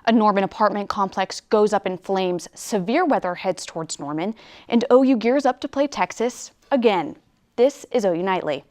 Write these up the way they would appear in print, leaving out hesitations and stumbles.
A Norman apartment complex goes up in flames, severe weather heads towards Norman, and OU gears up to play Texas again. This is OU Nightly.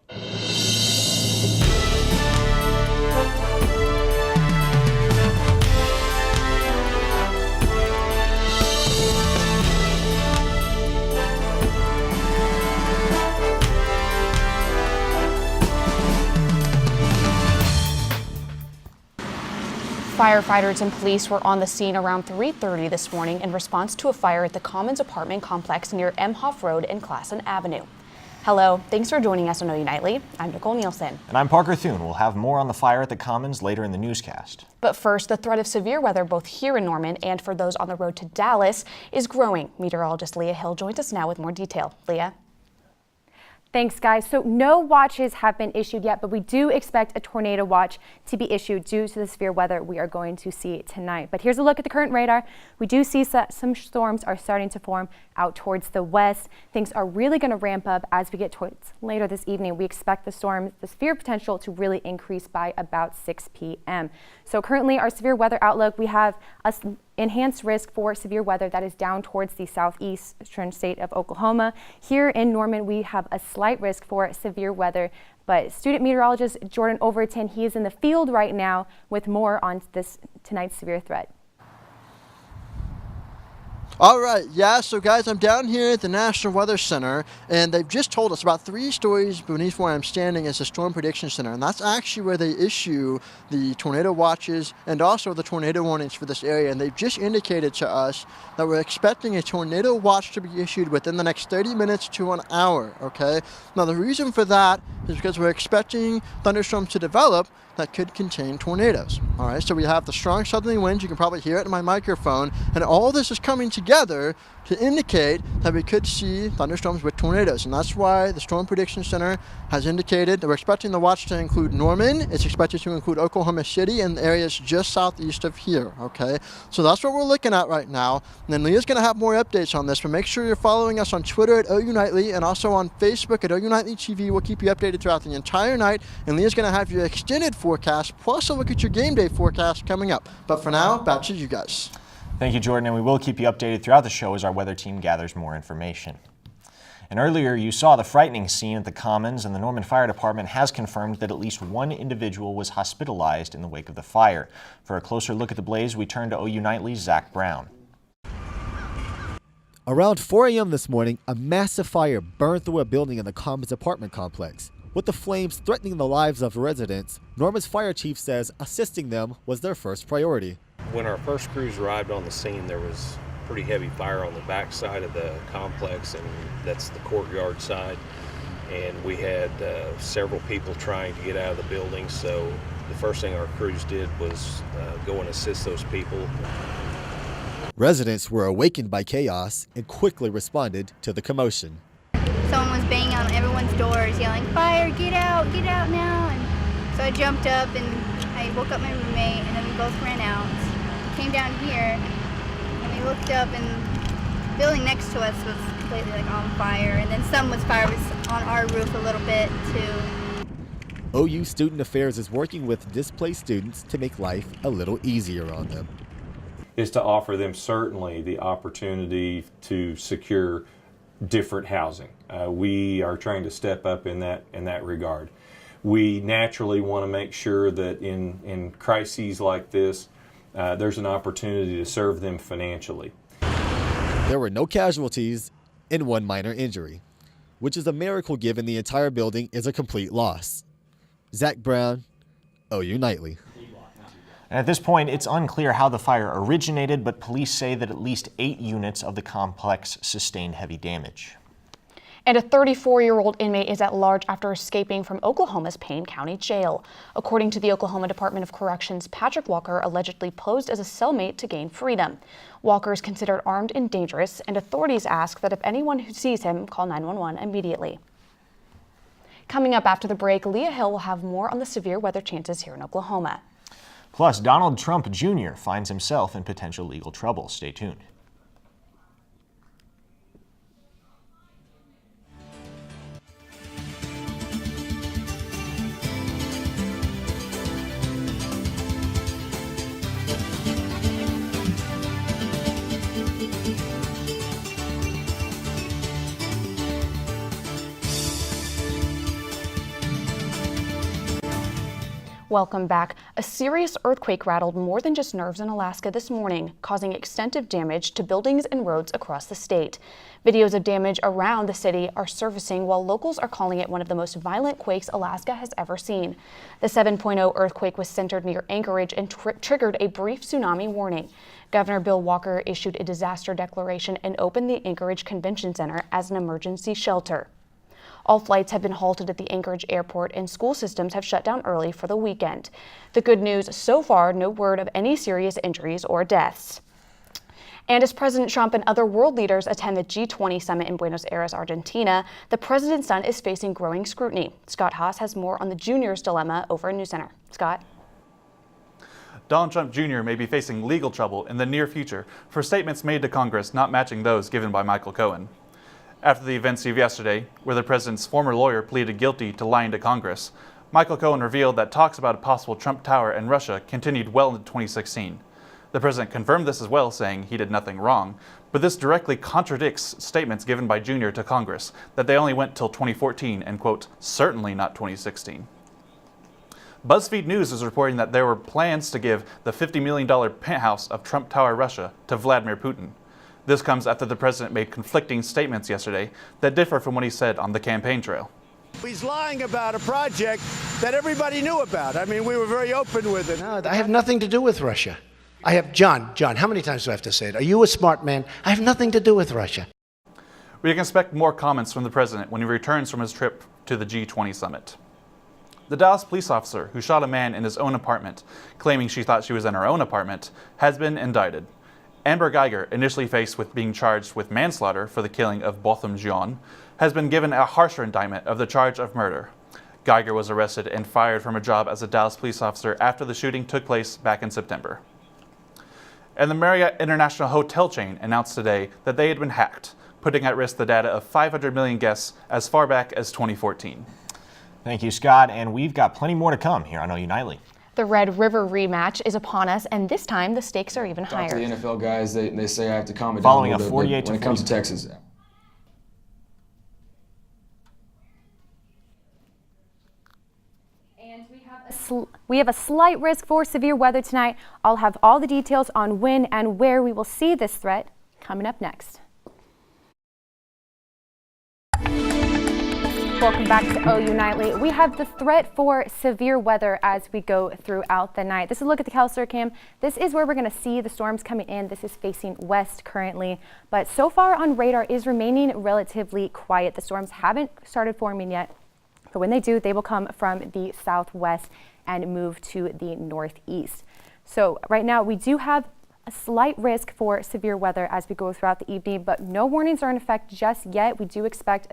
Firefighters and police were on the scene around 3:30 this morning in response to a fire at the Commons apartment complex near Emhoff Road and Classen Avenue. Hello, thanks for joining us on OU Nightly. I'm Nicole Nielson. And I'm Parker Thune. We'll have more on the fire at the Commons later in the newscast. But first, the threat of severe weather both here in Norman and for those on the road to Dallas is growing. Meteorologist Leah Hill joins us now with more detail. Leah? Thanks, guys. So no watches have been issued yet, but we do expect a tornado watch to be issued due to the severe weather we are going to see tonight. But here's a look at the current radar. We do see some storms are starting to form out towards the west. Things are really going to ramp up as we get towards later this evening. We expect the severe potential to really increase by about 6 p.m. So currently our severe weather outlook, we have enhanced risk for severe weather that is down towards the southeastern state of Oklahoma. Here in Norman, we have a slight risk for severe weather, but student meteorologist Jordan Overton, he is in the field right now with more on tonight's severe threat. All right, yeah, so guys, I'm down here at the National Weather Center, and they've just told us about 3 stories beneath where I'm standing is the Storm Prediction Center, and that's actually where they issue the tornado watches and also the tornado warnings for this area, and they've just indicated to us that we're expecting a tornado watch to be issued within the next 30 minutes to an hour, okay? Now, the reason for that is because we're expecting thunderstorms to develop that could contain tornadoes. All right, so we have the strong southerly winds. You can probably hear it in my microphone, and all this is coming together to indicate that we could see thunderstorms with tornadoes, and that's why the Storm Prediction Center has indicated that we're expecting the watch to include Norman. It's expected to include Oklahoma City and areas just southeast of here, okay? So that's what we're looking at right now, and then Leah's going to have more updates on this, but make sure you're following us on Twitter at OU Nightly and also on Facebook at OU Nightly TV. We'll keep you updated throughout the entire night, and Leah's going to have your extended forecast, plus a look at your game day forecast coming up. But for now, back to you guys. Thank you, Jordan, and we will keep you updated throughout the show as our weather team gathers more information. And earlier, you saw the frightening scene at the Commons, and the Norman Fire Department has confirmed that at least 1 individual was hospitalized in the wake of the fire. For a closer look at the blaze, we turn to OU Nightly's Zach Brown. Around 4 a.m. this morning, a massive fire burned through a building in the Commons apartment complex. With the flames threatening the lives of residents, Norman's fire chief says assisting them was their first priority. When our first crews arrived on the scene, there was pretty heavy fire on the back side of the complex, and that's the courtyard side. And we had several people trying to get out of the building, so the first thing our crews did was go and assist those people. Residents were awakened by chaos and quickly responded to the commotion. Someone was banging on everyone's doors, yelling, "Fire, get out now!" And so I jumped up and I woke up my roommate, and then we both ran out. Came down here, and we looked up, and the building next to us was completely on fire, and then fire was on our roof a little bit too. OU Student Affairs is working with displaced students to make life a little easier on them. Is to offer them certainly the opportunity to secure different housing. We are trying to step up in that regard. We naturally want to make sure that in crises like this, there's an opportunity to serve them financially. There were no casualties and 1 minor injury, which is a miracle given the entire building is a complete loss. Zach Brown, OU Nightly. And at this point, it's unclear how the fire originated, but police say that at least 8 units of the complex sustained heavy damage. And a 34-year-old inmate is at large after escaping from Oklahoma's Payne County Jail. According to the Oklahoma Department of Corrections, Patrick Walker allegedly posed as a cellmate to gain freedom. Walker is considered armed and dangerous, and authorities ask that if anyone who sees him, call 911 immediately. Coming up after the break, Leah Hill will have more on the severe weather chances here in Oklahoma. Plus, Donald Trump Jr. finds himself in potential legal trouble. Stay tuned. Welcome back. A serious earthquake rattled more than just nerves in Alaska this morning, causing extensive damage to buildings and roads across the state. Videos of damage around the city are surfacing while locals are calling it one of the most violent quakes Alaska has ever seen. The 7.0 earthquake was centered near Anchorage and triggered a brief tsunami warning. Governor Bill Walker issued a disaster declaration and opened the Anchorage Convention Center as an emergency shelter. All flights have been halted at the Anchorage airport and school systems have shut down early for the weekend. The good news so far, no word of any serious injuries or deaths. And as President Trump and other world leaders attend the G20 summit in Buenos Aires, Argentina, the president's son is facing growing scrutiny. Scott Haas has more on the junior's dilemma over in News Center. Scott? Donald Trump Jr. may be facing legal trouble in the near future for statements made to Congress not matching those given by Michael Cohen. After the events of yesterday, where the president's former lawyer pleaded guilty to lying to Congress, Michael Cohen revealed that talks about a possible Trump Tower in Russia continued well into 2016. The president confirmed this as well, saying he did nothing wrong, but this directly contradicts statements given by Jr. to Congress that they only went till 2014 and, quote, certainly not 2016. BuzzFeed News is reporting that there were plans to give the $50 million penthouse of Trump Tower Russia to Vladimir Putin. This comes after the president made conflicting statements yesterday that differ from what he said on the campaign trail. He's lying about a project that everybody knew about. I mean, we were very open with it. No, I have nothing to do with Russia. I have, John, how many times do I have to say it? Are you a smart man? I have nothing to do with Russia. We can expect more comments from the president when he returns from his trip to the G20 summit. The Dallas police officer who shot a man in his own apartment, claiming she thought she was in her own apartment, has been indicted. Amber Geiger, initially faced with being charged with manslaughter for the killing of Botham Jean, has been given a harsher indictment of the charge of murder. Geiger was arrested and fired from her job as a Dallas police officer after the shooting took place back in September. And the Marriott International hotel chain announced today that they had been hacked, putting at risk the data of 500 million guests as far back as 2014. Thank you, Scott, and we've got plenty more to come here on OU Nightly. The Red River rematch is upon us, and this time the stakes are even higher. Talk to the NFL guys, they say I have to calm it Following down a 48 when it comes to Texas. And we have a slight risk for severe weather tonight. I'll have all the details on when and where we will see this threat coming up next. Welcome back to OU Nightly. We have the threat for severe weather as we go throughout the night. This is a look at the CalStar cam. This is where we're going to see the storms coming in. This is facing west currently, but so far on radar is remaining relatively quiet. The storms haven't started forming yet, but when they do, they will come from the southwest and move to the northeast. So right now we do have a slight risk for severe weather as we go throughout the evening, but no warnings are in effect just yet. We do expect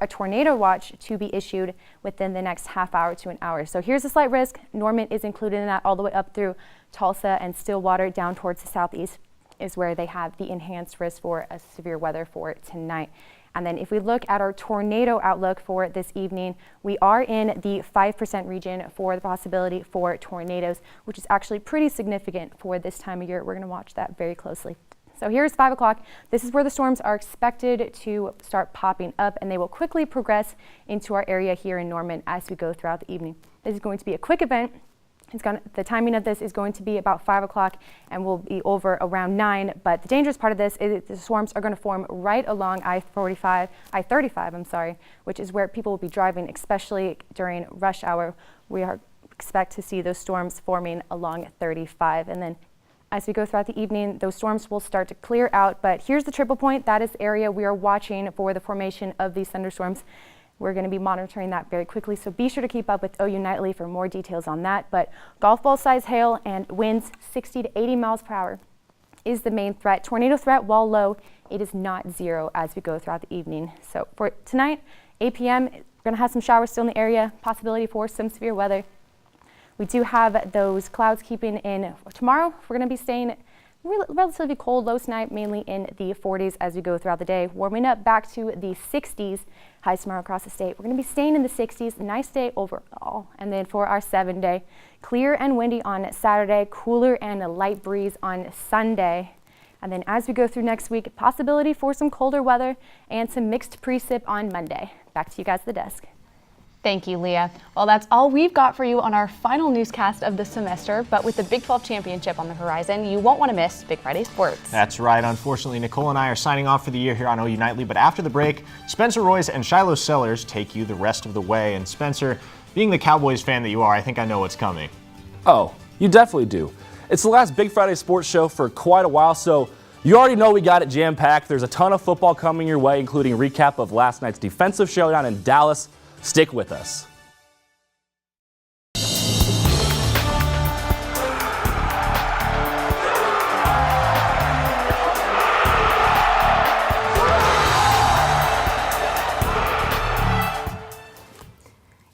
a tornado watch to be issued within the next half hour to an hour. So here's a slight risk. Norman is included in that all the way up through Tulsa and Stillwater down towards the southeast is where they have the enhanced risk for a severe weather for tonight. And then if we look at our tornado outlook for this evening, we are in the 5% region for the possibility for tornadoes, which is actually pretty significant for this time of year. We're going to watch that very closely. So here's 5 o'clock. This is where the storms are expected to start popping up, and they will quickly progress into our area here in Norman as we go throughout the evening. This is going to be a quick event. The timing of this is going to be about 5 o'clock and will be over around 9. But the dangerous part of this is the storms are going to form right along I-35, which is where people will be driving, especially during rush hour. We expect to see those storms forming along 35. And then as we go throughout the evening, those storms will start to clear out. But here's the triple point. That is the area we are watching for the formation of these thunderstorms. We're going to be monitoring that very quickly, so be sure to keep up with OU Nightly for more details on that. But golf ball size hail and winds 60 to 80 miles per hour is the main threat. Tornado threat, while low, it is not zero as we go throughout the evening. So for tonight, 8 p.m., we're going to have some showers still in the area, possibility for some severe weather. We do have those clouds keeping in. Tomorrow, we're going to be staying relatively cold, low tonight, mainly in the 40s as we go throughout the day, warming up back to the 60s. Highs tomorrow across the state. We're going to be staying in the 60s, nice day overall. And then for our 7-day, clear and windy on Saturday, cooler and a light breeze on Sunday. And then as we go through next week, possibility for some colder weather and some mixed precip on Monday. Back to you guys at the desk. Thank you, Leah. Well, that's all we've got for you on our final newscast of the semester, but with the Big 12 championship on the horizon, you won't want to miss Big Friday Sports. That's right. Unfortunately, Nicole and I are signing off for the year here on OU Nightly, but after the break, Spencer Royce and Shiloh Sellers take you the rest of the way. And Spencer, being the Cowboys fan that you are, I think I know what's coming. Oh, you definitely do. It's the last Big Friday Sports show for quite a while, so you already know we got it jam-packed. There's a ton of football coming your way, including a recap of last night's defensive showdown in Dallas. Stick with us.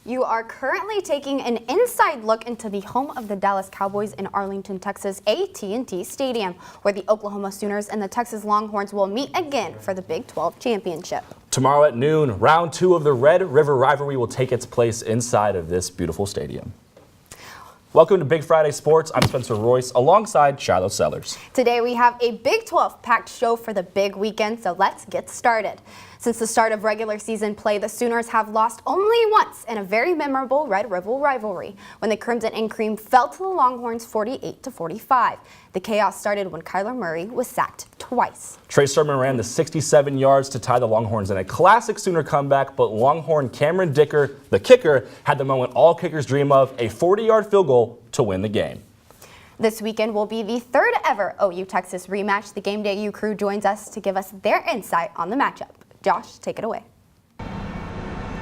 You are currently taking an inside look into the home of the Dallas Cowboys in Arlington, Texas, AT&T Stadium, where the Oklahoma Sooners and the Texas Longhorns will meet again for the Big 12 championship. Tomorrow at noon, round 2 of the Red River Rivalry will take its place inside of this beautiful stadium. Welcome to Big Friday Sports. I'm Spencer Royce alongside Shiloh Sellers. Today we have a Big 12 packed show for the big weekend, so let's get started. Since the start of regular season play, the Sooners have lost only once in a very memorable Red River rivalry when the Crimson and Cream fell to the Longhorns 48-45. The chaos started when Kyler Murray was sacked twice. Trey Sermon ran the 67 yards to tie the Longhorns in a classic Sooner comeback, but Longhorn Cameron Dicker, the kicker, had the moment all kickers dream of, a 40-yard field goal to win the game. This weekend will be the third ever OU Texas rematch. The Game Day U crew joins us to give us their insight on the matchup. Josh, take it away.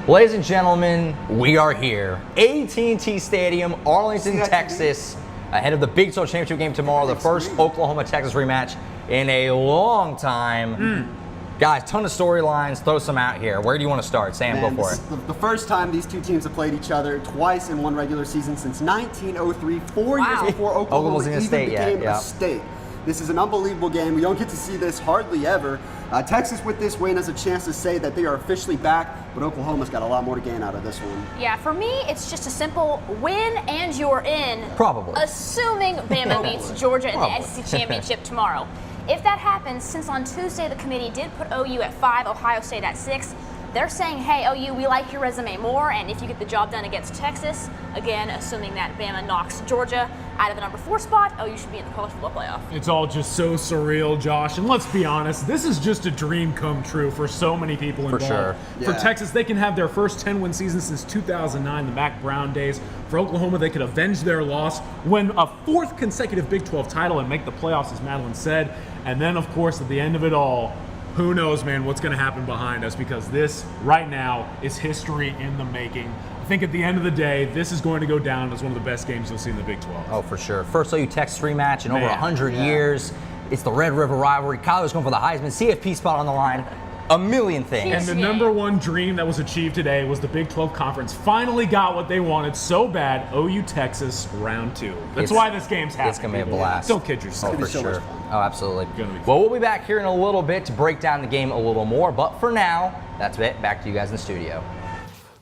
Ladies and gentlemen, we are here. AT&T Stadium, Arlington, Texas, ahead of the Big 12 Championship game tomorrow, the first Oklahoma-Texas rematch in a long time. Guys, ton of storylines. Throw some out here. Where do you want to start? Sam, go for it. The first time these two teams have played each other twice in one regular season since 1903, 4 years before Oklahoma even became a state. This is an unbelievable game. We don't get to see this hardly ever. Texas with this win has a chance to say that they are officially back, but Oklahoma's got a lot more to gain out of this one. Yeah, for me, it's just a simple win and you're in. Probably. Assuming Bama beats Georgia in the SEC Championship tomorrow. If that happens, since on Tuesday the committee did put OU at 5, Ohio State at 6, they're saying, hey, OU, we like your resume more, and if you get the job done against Texas, again, assuming that Bama knocks Georgia out of the number 4 spot, OU should be in the college football playoff. It's all just so surreal, Josh, and let's be honest, this is just a dream come true for so many people involved. For sure. For Texas, they can have their first 10-win season since 2009, the Mac Brown days. For Oklahoma, they could avenge their loss, win a 4th consecutive Big 12 title, and make the playoffs, as Madeline said. And then, of course, at the end of it all, who knows, man, what's going to happen behind us, because this, right now, is history in the making. I think at the end of the day, this is going to go down as one of the best games you'll see in the Big 12. Oh, for sure. First OU Texas rematch in over 100 years. It's the Red River rivalry. Kyler's going for the Heisman. CFP spot on the line. A million things. And the number one dream that was achieved today was the Big 12 Conference finally got what they wanted so bad, OU Texas round 2. That's why this game's happening. It's going to be a blast. Don't kid yourself. Oh, for sure. Oh, absolutely. Well, we'll be back here in a little bit to break down the game a little more, but for now, that's it. Back to you guys in the studio.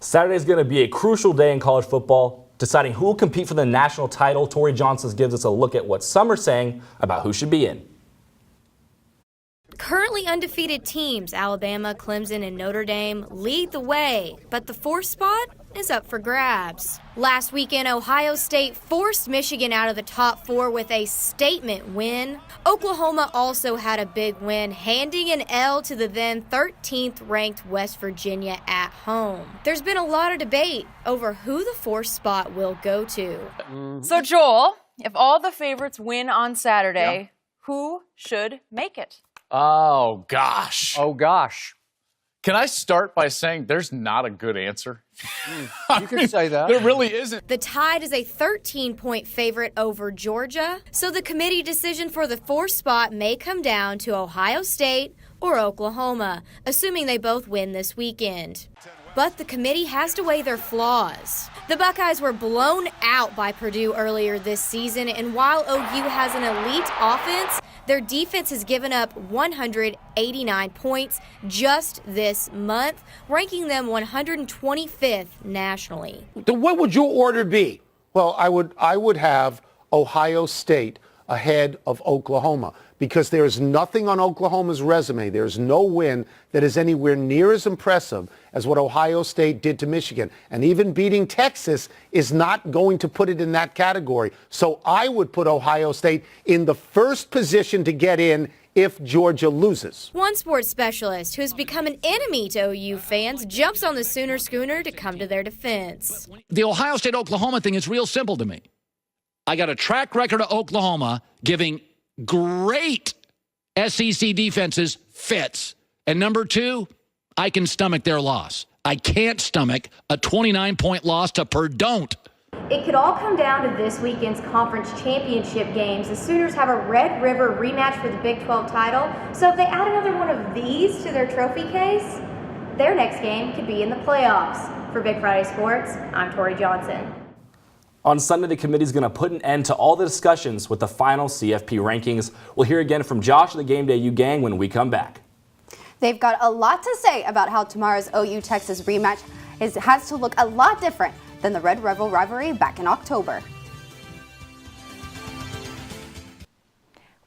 Saturday is going to be a crucial day in college football, deciding who will compete for the national title. Tori Johnson gives us a look at what some are saying about who should be in. Currently undefeated teams, Alabama, Clemson, and Notre Dame, lead the way, but the 4th spot is up for grabs. Last weekend, Ohio State forced Michigan out of the top 4 with a statement win. Oklahoma also had a big win, handing an L to the then 13th ranked West Virginia at home. There's been a lot of debate over who the 4th spot will go to. So Joel, if all the favorites win on Saturday, who should make it? Oh, gosh. Oh, gosh. Can I start by saying there's not a good answer? You can say that. There really isn't. The Tide is a 13-point favorite over Georgia, so the committee decision for the 4th spot may come down to Ohio State or Oklahoma, assuming they both win this weekend. But the committee has to weigh their flaws. The Buckeyes were blown out by Purdue earlier this season, and while OU has an elite offense, their defense has given up 189 points just this month, ranking them 125th nationally. What would your order be? Well, I would have Ohio State ahead of Oklahoma because there is nothing on Oklahoma's resume. There is no win that is anywhere near as impressive as what Ohio State did to Michigan. And even beating Texas is not going to put it in that category. So I would put Ohio State in the first position to get in if Georgia loses. One sports specialist who has become an enemy to OU fans jumps on the Sooner schooner to come to their defense. The Ohio State-Oklahoma thing is real simple to me. I got a track record of Oklahoma giving great SEC defenses fits. And number two, I can stomach their loss. I can't stomach a 29-point loss to Purdue. It could all come down to this weekend's conference championship games. The Sooners have a Red River rematch for the Big 12 title. So if they add another one of these to their trophy case, their next game could be in the playoffs. For Big Friday Sports, I'm Tori Johnson. On Sunday, the committee is going to put an end to all the discussions with the final CFP rankings. We'll hear again from Josh and the Game Day U gang when we come back. They've got a lot to say about how tomorrow's OU-Texas rematch has to look a lot different than the Red Rebel rivalry back in October.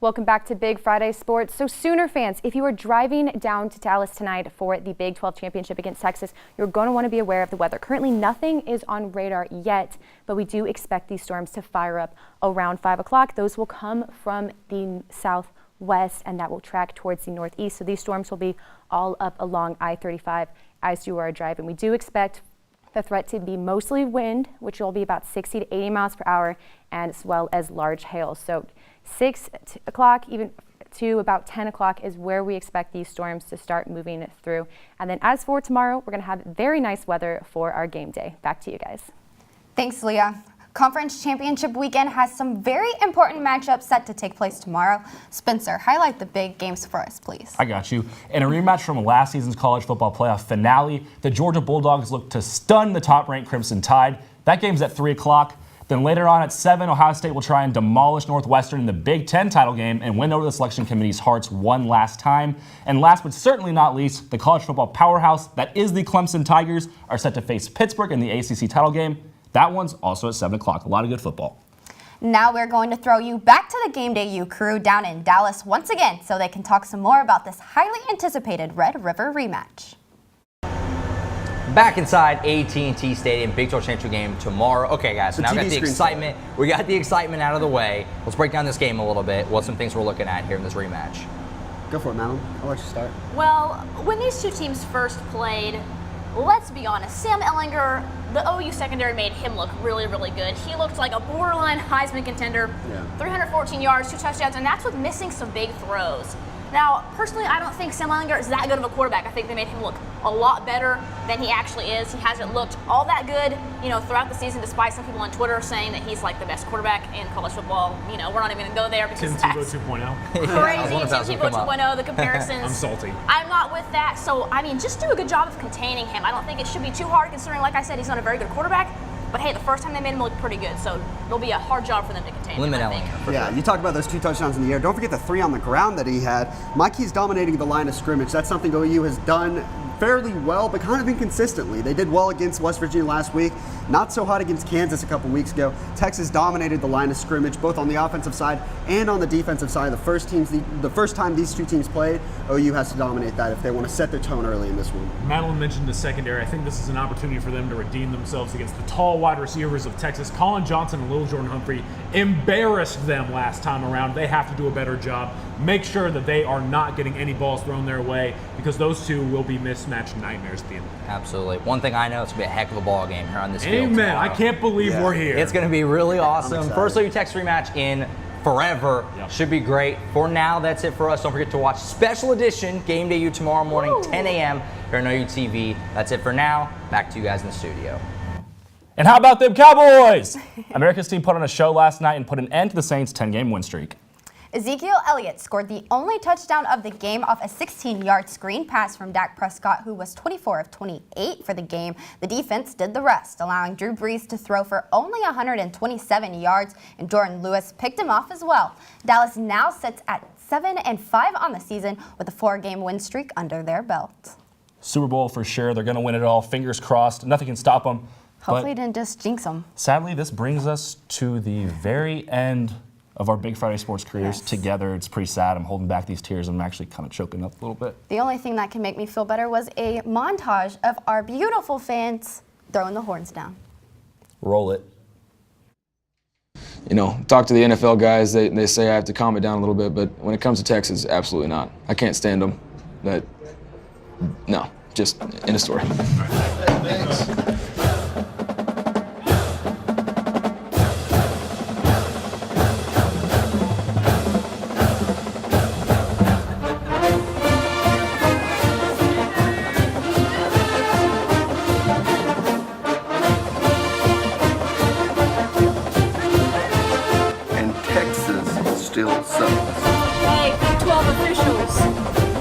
Welcome back to Big Friday Sports. So Sooner fans, if you are driving down to Dallas tonight for the Big 12 championship against Texas, you're going to want to be aware of the weather. Currently, nothing is on radar yet, but we do expect these storms to fire up around 5 o'clock. Those will come from the southwest, and that will track towards the northeast. So these storms will be all up along I-35 as you are driving. We do expect the threat to be mostly wind, which will be about 60 to 80 miles per hour, and as well as large hail. So 6 o'clock even to about 10 o'clock is where we expect these storms to start moving through. And then as for tomorrow, we're going to have very nice weather for our game day. Back to you guys. Thanks, Leah. Conference Championship weekend has some very important matchups set to take place tomorrow. Spencer, highlight the big games for us, please. I got you. In a rematch from last season's college football playoff finale, the Georgia Bulldogs look to stun the top-ranked Crimson Tide. That game's at 3 o'clock. Then later on at 7, Ohio State will try and demolish Northwestern in the Big Ten title game and win over the selection committee's hearts one last time. And last but certainly not least, the college football powerhouse that is the Clemson Tigers are set to face Pittsburgh in the ACC title game. That one's also at 7 o'clock. A lot of good football. Now we're going to throw you back to the Game Day U crew down in Dallas once again so they can talk some more about this highly anticipated Red River rematch. Back inside AT&T Stadium, Big 12 Championship game tomorrow. Okay, guys, so now we got the excitement. We got the excitement out of the way. Let's break down this game a little bit. What's some things we're looking at here in this rematch? Go for it, Madeline. I'll let you start. Well, when these two teams first played, let's be honest, Sam Ehlinger, the OU secondary made him look really, really good. He looked like a borderline Heisman contender. 314 yards, 2 touchdowns, and that's with missing some big throws. Now, personally, I don't think Sam Ehlinger is that good of a quarterback. I think they made him look a lot better than he actually is. He hasn't looked all that good, throughout the season, despite some people on Twitter saying that he's like the best quarterback in college football. We're not even going to go there because Tim that's Tebow 2.0. crazy. Tim Tebow 2.0, the comparisons. I'm salty. I'm not with that. So, just do a good job of containing him. I don't think it should be too hard considering, like I said, he's not a very good quarterback. But hey, the first time they made him look pretty good, so it'll be a hard job for them to contain him, I think. Yeah, you talk about those 2 touchdowns in the air. Don't forget the 3 on the ground that he had. Mikey's dominating the line of scrimmage. That's something OU has done fairly well, but kind of inconsistently. They did well against West Virginia last week. Not so hot against Kansas a couple weeks ago. Texas dominated the line of scrimmage, both on the offensive side and on the defensive side. The first time these two teams played, OU has to dominate that if they want to set their tone early in this one. Madeline mentioned the secondary. I think this is an opportunity for them to redeem themselves against the tall wide receivers of Texas. Collin Johnson and Lil Jordan Humphrey embarrassed them last time around. They have to do a better job. Make sure that they are not getting any balls thrown their way because those two will be mismatched nightmares at the end. Absolutely. One thing I know, it's going to be a heck of a ball game here on this field. Amen. Tomorrow. I can't believe we're here. It's going to be really awesome. First OU Texas rematch in forever. Should be great. For now, that's it for us. Don't forget to watch Special Edition Game Day U tomorrow morning, 10 a.m. here on OU TV. That's it for now. Back to you guys in the studio. And how about them Cowboys? America's team put on a show last night and put an end to the Saints' 10-game win streak. Ezekiel Elliott scored the only touchdown of the game off a 16-yard screen pass from Dak Prescott, who was 24 of 28 for the game. The defense did the rest, allowing Drew Brees to throw for only 127 yards, and Jordan Lewis picked him off as well. Dallas now sits at 7-5 on the season with a 4-game win streak under their belt. Super Bowl for sure. They're going to win it all. Fingers crossed. Nothing can stop them. Hopefully it didn't just jinx them. Sadly, this brings us to the very end of our Big Friday sports careers together. It's pretty sad. I'm holding back these tears. I'm actually kind of choking up a little bit. The only thing that can make me feel better was a montage of our beautiful fans throwing the horns down. Roll it. You know, talk to the NFL guys. They say I have to calm it down a little bit, but when it comes to Texas, absolutely not. I can't stand them. But no, just end of story. Thanks. And Texas still sucks. Hey, Big 12 officials.